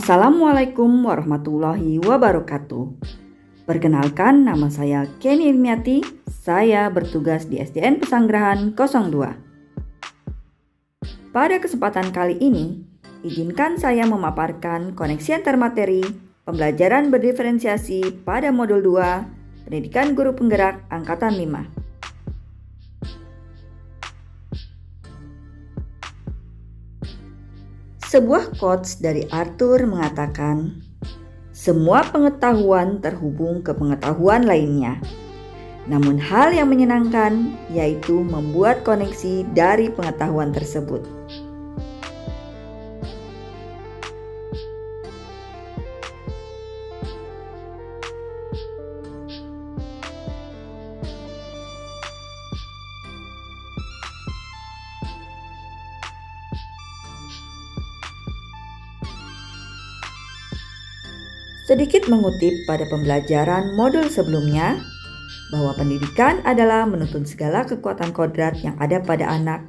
Assalamualaikum warahmatullahi wabarakatuh. Perkenalkan, nama saya Kenny Irmiati. Saya bertugas di SDN Pesanggerahan 02. Pada kesempatan kali ini, izinkan saya memaparkan koneksi antar materi pembelajaran berdiferensiasi pada modul 2 Pendidikan Guru Penggerak Angkatan 5. Sebuah quotes dari Arthur mengatakan, semua pengetahuan terhubung ke pengetahuan lainnya. Namun hal yang menyenangkan yaitu membuat koneksi dari pengetahuan tersebut. Sedikit mengutip pada pembelajaran modul sebelumnya, bahwa pendidikan adalah menuntun segala kekuatan kodrat yang ada pada anak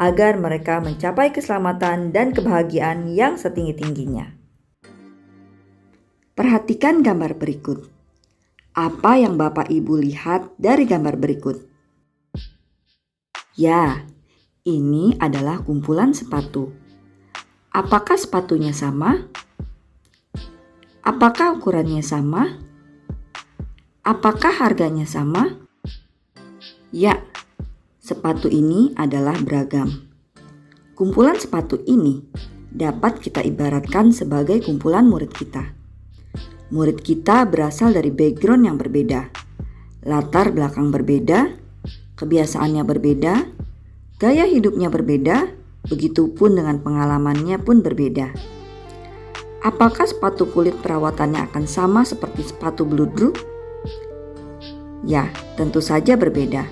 agar mereka mencapai keselamatan dan kebahagiaan yang setinggi-tingginya. Perhatikan gambar berikut. Apa yang Bapak Ibu lihat dari gambar berikut? Ya, ini adalah kumpulan sepatu. Apakah sepatunya sama? Apakah ukurannya sama? Apakah harganya sama? Ya, sepatu ini adalah beragam. Kumpulan sepatu ini dapat kita ibaratkan sebagai kumpulan murid kita. Murid kita berasal dari background yang berbeda, latar belakang berbeda, kebiasaannya berbeda, gaya hidupnya berbeda, begitupun dengan pengalamannya pun berbeda. Apakah sepatu kulit perawatannya akan sama seperti sepatu bludru? Ya, tentu saja berbeda.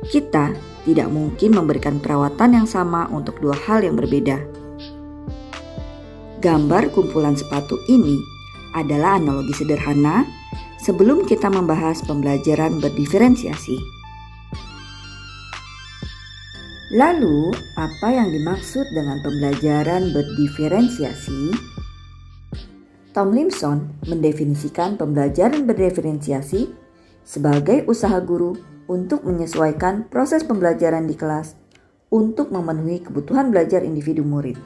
Kita tidak mungkin memberikan perawatan yang sama untuk dua hal yang berbeda. Gambar kumpulan sepatu ini adalah analogi sederhana sebelum kita membahas pembelajaran berdiferensiasi. Lalu, apa yang dimaksud dengan pembelajaran berdiferensiasi? Tomlinson mendefinisikan pembelajaran berdiferensiasi sebagai usaha guru untuk menyesuaikan proses pembelajaran di kelas untuk memenuhi kebutuhan belajar individu murid.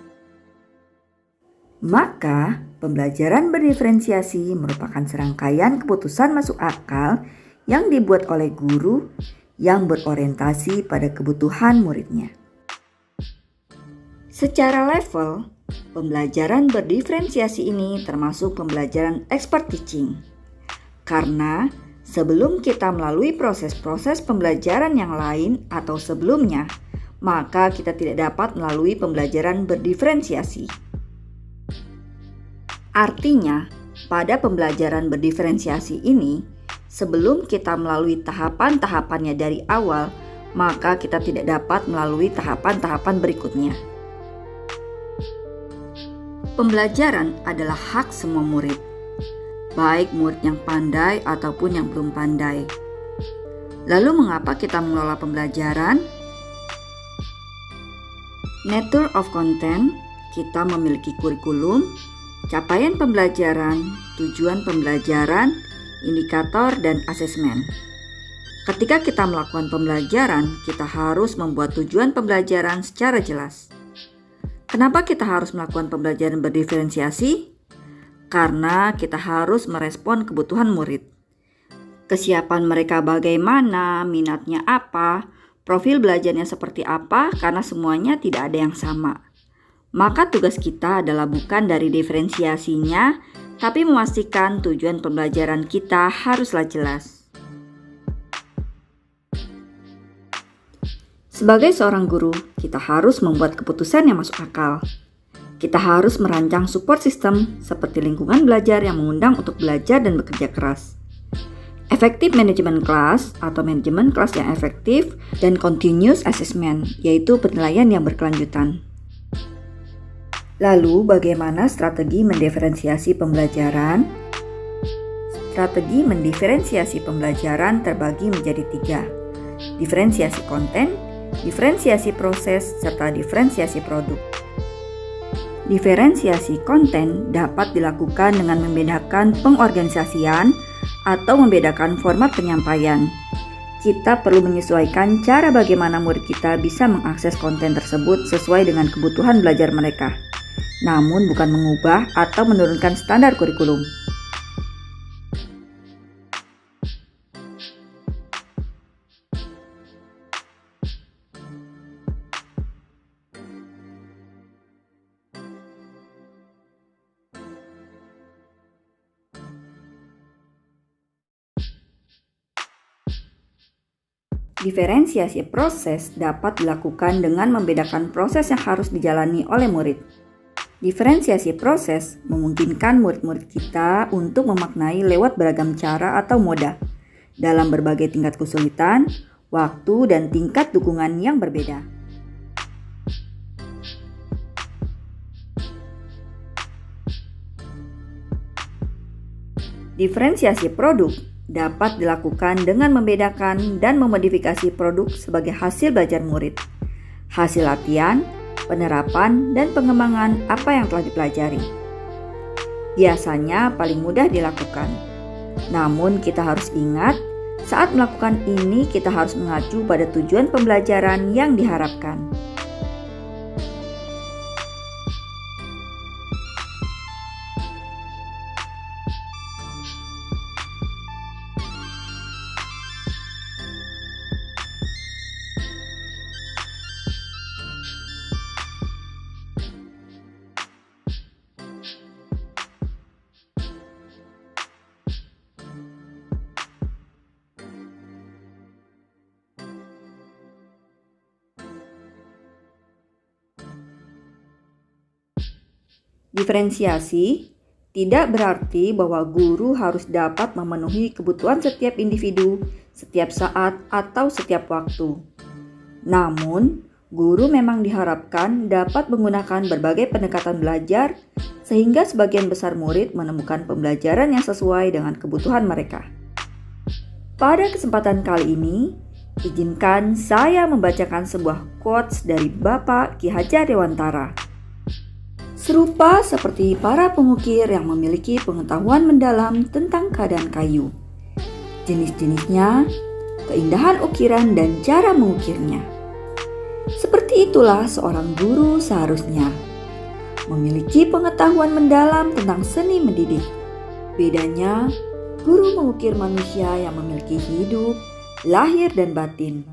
Maka, pembelajaran berdiferensiasi merupakan serangkaian keputusan masuk akal yang dibuat oleh guru yang berorientasi pada kebutuhan muridnya. Secara level, pembelajaran berdiferensiasi ini termasuk pembelajaran expert teaching. Karena sebelum kita melalui proses-proses pembelajaran yang lain atau sebelumnya, maka kita tidak dapat melalui pembelajaran berdiferensiasi. Artinya, pada pembelajaran berdiferensiasi ini, sebelum kita melalui tahapan-tahapannya dari awal, maka kita tidak dapat melalui tahapan-tahapan berikutnya. Pembelajaran adalah hak semua murid, baik murid yang pandai ataupun yang belum pandai. Lalu mengapa kita mengelola pembelajaran? Nature of content, kita memiliki kurikulum, capaian pembelajaran, tujuan pembelajaran, indikator, dan asesmen. Ketika kita melakukan pembelajaran, kita harus membuat tujuan pembelajaran secara jelas. Kenapa kita harus melakukan pembelajaran berdiferensiasi? Karena kita harus merespon kebutuhan murid. Kesiapan mereka bagaimana, minatnya apa, profil belajarnya seperti apa, karena semuanya tidak ada yang sama. Maka tugas kita adalah bukan dari diferensiasinya, tapi memastikan tujuan pembelajaran kita haruslah jelas. Sebagai seorang guru, kita harus membuat keputusan yang masuk akal. Kita harus merancang support system seperti lingkungan belajar yang mengundang untuk belajar dan bekerja keras. Effective management class atau manajemen kelas yang efektif dan continuous assessment, yaitu penilaian yang berkelanjutan. Lalu, bagaimana strategi mendiferensiasi pembelajaran? Strategi mendiferensiasi pembelajaran terbagi menjadi 3, diferensiasi konten, diferensiasi proses, serta diferensiasi produk. Diferensiasi konten dapat dilakukan dengan membedakan pengorganisasian atau membedakan format penyampaian. Kita perlu menyesuaikan cara bagaimana murid kita bisa mengakses konten tersebut sesuai dengan kebutuhan belajar mereka, namun bukan mengubah atau menurunkan standar kurikulum. Diferensiasi proses dapat dilakukan dengan membedakan proses yang harus dijalani oleh murid. Diferensiasi proses memungkinkan murid-murid kita untuk memaknai lewat beragam cara atau moda dalam berbagai tingkat kesulitan, waktu, dan tingkat dukungan yang berbeda. Diferensiasi produk dapat dilakukan dengan membedakan dan memodifikasi produk sebagai hasil belajar murid, hasil latihan, penerapan, dan pengembangan apa yang telah dipelajari. Biasanya paling mudah dilakukan. Namun kita harus ingat, saat melakukan ini kita harus mengacu pada tujuan pembelajaran yang diharapkan. Diferensiasi tidak berarti bahwa guru harus dapat memenuhi kebutuhan setiap individu, setiap saat, atau setiap waktu. Namun, guru memang diharapkan dapat menggunakan berbagai pendekatan belajar sehingga sebagian besar murid menemukan pembelajaran yang sesuai dengan kebutuhan mereka. Pada kesempatan kali ini, izinkan saya membacakan sebuah quotes dari Bapak Ki Hajar Dewantara. Serupa seperti para pengukir yang memiliki pengetahuan mendalam tentang keadaan kayu, jenis-jenisnya, keindahan ukiran dan cara mengukirnya. Seperti itulah seorang guru seharusnya memiliki pengetahuan mendalam tentang seni mendidik. Bedanya, guru mengukir manusia yang memiliki hidup, lahir dan batin.